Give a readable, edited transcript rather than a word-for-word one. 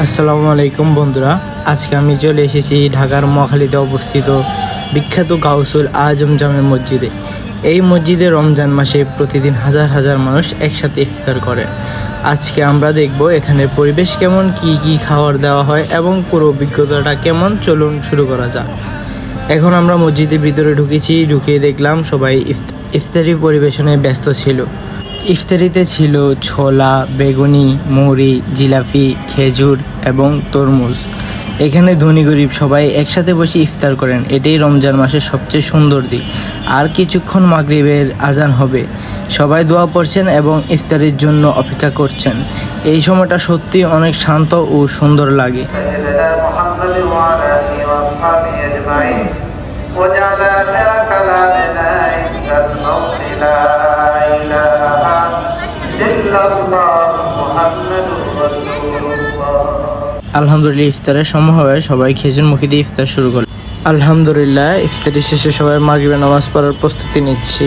আসসালামু আলাইকুম বন্ধুরা, আজকে আমি চলে এসেছি ঢাকার মহাখালীতে অবস্থিত বিখ্যাত গাউসুল আজম জামে মসজিদে। এই মসজিদে রমজান মাসে প্রতিদিন হাজার হাজার মানুষ একসাথে ইফতার করে। আজকে আমরা দেখব এখানের পরিবেশ কেমন, কি খাবার দেওয়া হয় এবং পুরো অভিজ্ঞতাটা কেমন। চলুন শুরু করা যাক। এখন আমরা মসজিদের ভিতরে ঢুকিয়ে দেখলাম সবাই ইফতারি পরিবেশনে ব্যস্ত ছিল। ইফতারিতে ছিল ছোলা, বেগুনি, মুড়ি, জিলাপি, খেজুর এবং তরমুজ। এখানে ধনী গরিব সবাই একসাথে বসে ইফতার করেন। এটাই রমজান মাসের সবচেয়ে সুন্দর দিক। আর কিছুক্ষণ মাগরিবের আজান হবে। সবাই দোয়া পড়ছেন এবং ইফতারির জন্য অপেক্ষা করছেন। এই সময়টা সত্যি অনেক শান্ত ও সুন্দর লাগে। আলহামদুলিল্লাহ, ইফতারের সময় হয়, সবাই খেজুর মুখী দিয়ে ইফতার শুরু করল। আলহামদুলিল্লাহ, ইফতারি শেষে সবাই মাগরিবের নামাজ পড়ার প্রস্তুতি নিচ্ছি।